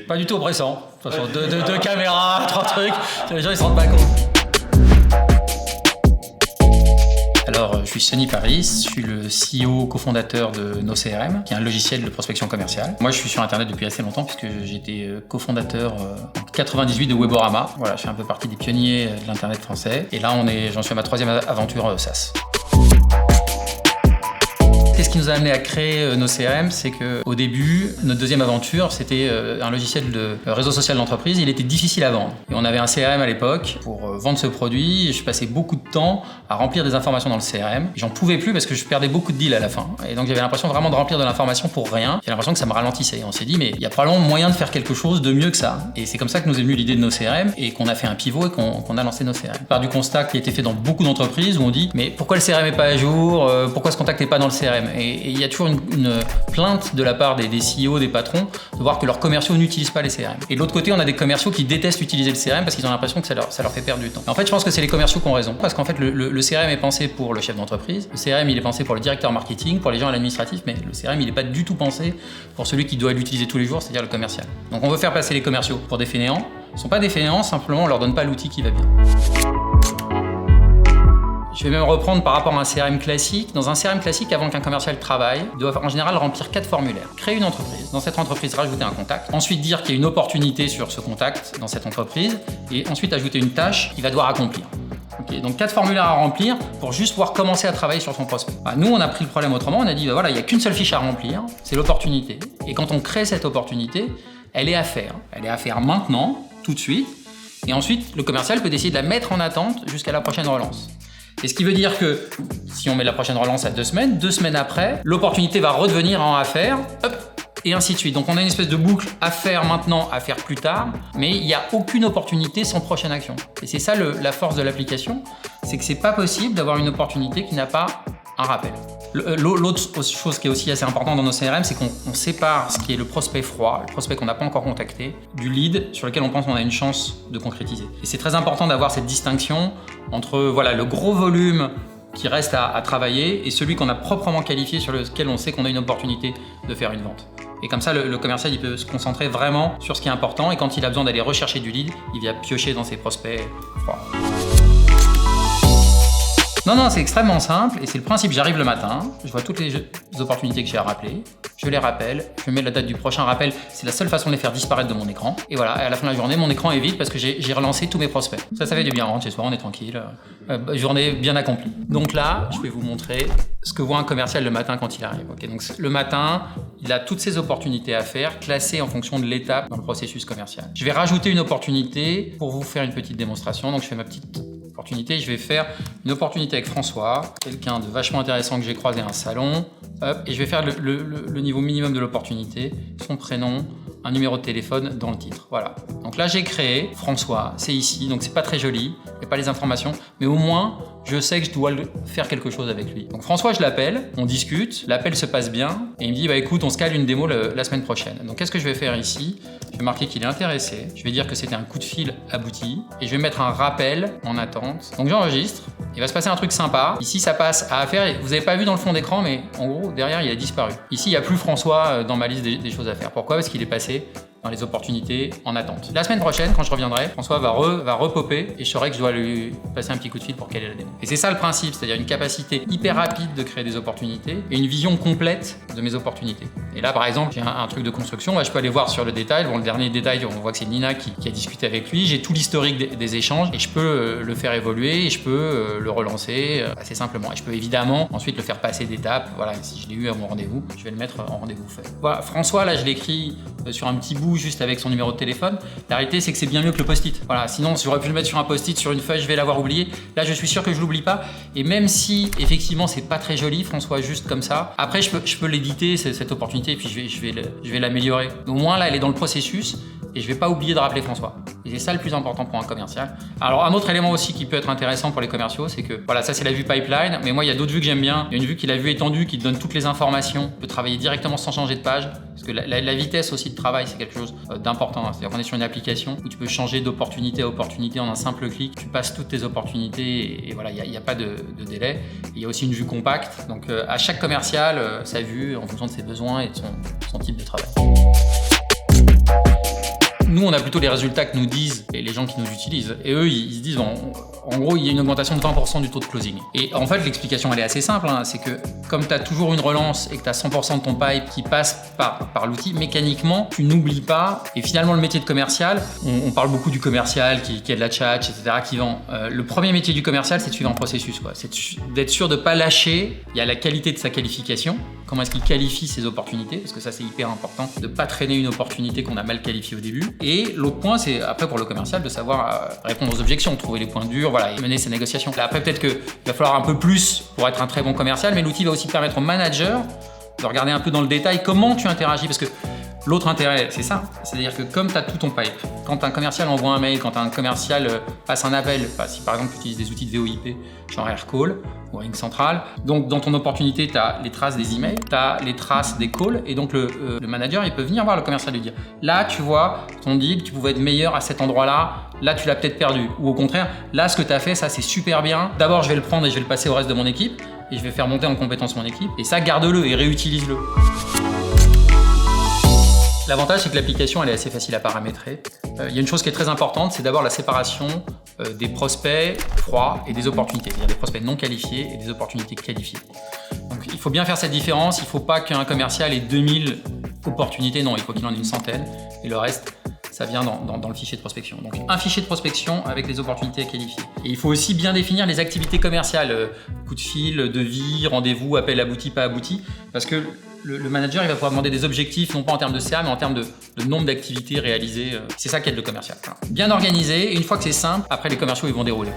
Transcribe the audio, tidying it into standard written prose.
Pas du tout oppressant. De toute façon, deux caméras, 3 trucs, les gens ils se rendent pas compte. Alors, je suis Sonny Paris, je suis le CEO cofondateur de NoCRM, qui est un logiciel de prospection commerciale. Moi, je suis sur Internet depuis assez longtemps, puisque j'étais cofondateur en 98 de Weborama. Voilà, je fais un peu partie des pionniers de l'Internet français. Et là, j'en suis à ma 3e aventure SaaS. Ce qui nous a amené à créer NoCRM, c'est qu'au début, notre 2e aventure, c'était un logiciel de réseau social d'entreprise. Il était difficile à vendre. Et on avait un CRM à l'époque pour vendre ce produit. Je passais beaucoup de temps à remplir des informations dans le CRM. J'en pouvais plus parce que je perdais beaucoup de deals à la fin. Et donc j'avais l'impression vraiment de remplir de l'information pour rien. J'avais l'impression que ça me ralentissait. Et on s'est dit, mais il y a probablement moyen de faire quelque chose de mieux que ça. Et c'est comme ça que nous est venue l'idée de NoCRM et qu'on a fait un pivot et qu'on a lancé NoCRM. Par du constat qui a été fait dans beaucoup d'entreprises où on dit, mais pourquoi le CRM n'est pas à jour? Pourquoi ce contact n'est pas dans le CRM? Et il y a toujours une plainte de la part des CEO, des patrons, de voir que leurs commerciaux n'utilisent pas les CRM. Et de l'autre côté, on a des commerciaux qui détestent utiliser le CRM parce qu'ils ont l'impression que ça leur fait perdre du temps. Et en fait, je pense que c'est les commerciaux qui ont raison. Parce qu'en fait, le CRM est pensé pour le chef d'entreprise, le CRM il est pensé pour le directeur marketing, pour les gens à l'administratif, mais le CRM il n'est pas du tout pensé pour celui qui doit l'utiliser tous les jours, c'est-à-dire le commercial. Donc on veut faire passer les commerciaux pour des fainéants. Ils ne sont pas des fainéants, simplement on leur donne pas l'outil qui va bien. Je vais même reprendre par rapport à un CRM classique. Dans un CRM classique, avant qu'un commercial travaille, il doit en général remplir 4 formulaires. Créer une entreprise. Dans cette entreprise, rajouter un contact. Ensuite, dire qu'il y a une opportunité sur ce contact dans cette entreprise. Et ensuite, ajouter une tâche qu'il va devoir accomplir. Okay, donc 4 formulaires à remplir pour juste pouvoir commencer à travailler sur son prospect. Nous, on a pris le problème autrement. On a dit, voilà, il n'y a qu'une seule fiche à remplir. C'est l'opportunité. Et quand on crée cette opportunité, elle est à faire. Elle est à faire maintenant, tout de suite. Et ensuite, le commercial peut décider de la mettre en attente jusqu'à la prochaine relance. Et ce qui veut dire que si on met la prochaine relance à 2 semaines, 2 semaines après, l'opportunité va redevenir en affaire, hop, et ainsi de suite. Donc on a une espèce de boucle à faire maintenant, à faire plus tard, mais il n'y a aucune opportunité sans prochaine action. Et c'est ça la force de l'application, c'est que c'est pas possible d'avoir une opportunité qui n'a pas un rappel. L'autre chose qui est aussi assez importante dans nos CRM, c'est qu'on sépare ce qui est le prospect froid, le prospect qu'on n'a pas encore contacté, du lead sur lequel on pense qu'on a une chance de concrétiser. Et c'est très important d'avoir cette distinction entre le gros volume qui reste à travailler et celui qu'on a proprement qualifié sur lequel on sait qu'on a une opportunité de faire une vente. Et comme ça, le commercial il peut se concentrer vraiment sur ce qui est important et quand il a besoin d'aller rechercher du lead, il vient piocher dans ses prospects froids. Non, c'est extrêmement simple et c'est le principe. J'arrive le matin, je vois toutes les opportunités que j'ai à rappeler, je les rappelle, je mets la date du prochain rappel, c'est la seule façon de les faire disparaître de mon écran. Et voilà, à la fin de la journée, mon écran est vide parce que j'ai relancé tous mes prospects. Ça fait du bien, on rentre chez soi, on est tranquille, journée bien accomplie. Donc là, je vais vous montrer ce que voit un commercial le matin quand il arrive. Okay, donc le matin, il a toutes ces opportunités à faire, classées en fonction de l'étape dans le processus commercial. Je vais rajouter une opportunité pour vous faire une petite démonstration. Donc je fais ma petite opportunité, je vais faire une opportunité avec François, quelqu'un de vachement intéressant que j'ai croisé à un salon, hop, et je vais faire le niveau minimum de l'opportunité, son prénom, un numéro de téléphone dans le titre. Voilà. Donc là, j'ai créé François, c'est ici, donc c'est pas très joli, il n'y a pas les informations, mais au moins, je sais que je dois faire quelque chose avec lui. Donc François, je l'appelle, on discute, l'appel se passe bien, et il me dit, écoute, on se cale une démo la semaine prochaine. Donc qu'est-ce que je vais faire ici? Je vais marquer qu'il est intéressé, je vais dire que c'était un coup de fil abouti, et je vais mettre un rappel en attente. Donc j'enregistre, il va se passer un truc sympa. Ici, ça passe à affaire, vous n'avez pas vu dans le fond d'écran, mais en gros, derrière, il a disparu. Ici, il n'y a plus François dans ma liste des choses à faire. Pourquoi? Parce qu'il est passé dans les opportunités en attente. La semaine prochaine, quand je reviendrai, François va repopper et je saurai que je dois lui passer un petit coup de fil pour qu'elle ait la démo. Et c'est ça le principe, c'est-à-dire une capacité hyper rapide de créer des opportunités et une vision complète de mes opportunités. Et là, par exemple, j'ai un truc de construction, je peux aller voir sur le détail. Bon, le dernier détail, on voit que c'est Nina qui a discuté avec lui. J'ai tout l'historique des échanges et je peux le faire évoluer et je peux le relancer assez simplement. Et je peux évidemment ensuite le faire passer d'étape. Voilà, si je l'ai eu à mon rendez-vous, je vais le mettre en rendez-vous fait. Voilà, François, là, je l'écris sur un petit bout juste avec son numéro de téléphone. La réalité, c'est que c'est bien mieux que le post-it. Voilà, sinon, j'aurais pu le mettre sur un post-it, sur une feuille, je vais l'avoir oublié. Là, je suis sûr que je l'oublie pas. Et même si, effectivement, c'est pas très joli, François, juste comme ça, après, je peux l'éditer, cette opportunité, et puis je vais l'améliorer. Au moins, là, elle est dans le processus, et je vais pas oublier de rappeler François. Et c'est ça le plus important pour un commercial. Alors, un autre élément aussi qui peut être intéressant pour les commerciaux, c'est que, voilà, ça, c'est la vue pipeline, mais moi, il y a d'autres vues que j'aime bien. Il y a une vue qui est la vue étendue, qui te donne toutes les informations. Tu peux travailler directement sans changer de page, parce que la vitesse aussi de travail, c'est quelque chose d'important. C'est-à-dire qu'on est sur une application où tu peux changer d'opportunité à opportunité en un simple clic. Tu passes toutes tes opportunités et voilà, il n'y a pas de délai. Il y a aussi une vue compacte. Donc à chaque commercial, sa vue en fonction de ses besoins et de son type de travail. on a plutôt les résultats que nous disent les gens qui nous utilisent. Et eux, ils se disent, bon, en gros, il y a une augmentation de 20% du taux de closing. Et en fait, l'explication, elle est assez simple. Hein, c'est que comme tu as toujours une relance et que tu as 100% de ton pipe qui passe par l'outil, mécaniquement, tu n'oublies pas. Et finalement, le métier de commercial, on parle beaucoup du commercial qui a de la chat, etc., qui vend. Le premier métier du commercial, c'est de suivre un processus, quoi. C'est d'être sûr de ne pas lâcher. Il y a la qualité de sa qualification. Comment est-ce qu'il qualifie ses opportunités? Parce que ça, c'est hyper important. De ne pas traîner une opportunité qu'on a mal qualifiée au début. Et l'autre point, c'est après pour le commercial de savoir répondre aux objections, trouver les points durs, voilà, et mener ses négociations. Là, après, peut-être qu'il va falloir un peu plus pour être un très bon commercial, mais l'outil va aussi permettre au manager de regarder un peu dans le détail comment tu interagis. Parce que l'autre intérêt, c'est ça. C'est-à-dire que comme tu as tout ton pipe, quand un commercial envoie un mail, quand un commercial passe un appel, si par exemple tu utilises des outils de VoIP, genre AirCall ou Ring Central, donc dans ton opportunité, tu as les traces des emails, tu as les traces des calls, et donc le manager, il peut venir voir le commercial et lui dire là, tu vois, ton deal, tu pouvais être meilleur à cet endroit-là, là, tu l'as peut-être perdu. Ou au contraire, là, ce que tu as fait, ça, c'est super bien. D'abord, je vais le prendre et je vais le passer au reste de mon équipe, et je vais faire monter en compétence mon équipe, et ça, garde-le et réutilise-le. L'avantage, c'est que l'application, elle est assez facile à paramétrer. Il y a une chose qui est très importante, c'est d'abord la séparation des prospects froids et des opportunités, c'est-à-dire des prospects non qualifiés et des opportunités qualifiées. Donc, il faut bien faire cette différence. Il ne faut pas qu'un commercial ait 2000 opportunités. Non, il faut qu'il en ait une centaine. Et le reste, ça vient dans le fichier de prospection. Donc, un fichier de prospection avec les opportunités à qualifier. Et il faut aussi bien définir les activités commerciales. Coup de fil, devis, rendez-vous, appel abouti, pas abouti. Parce que le manager, il va pouvoir demander des objectifs, non pas en termes de CA, mais en termes de nombre d'activités réalisées. C'est ça qui aide le commercial. Bien organisé, et une fois que c'est simple, après les commerciaux, ils vont dérouler.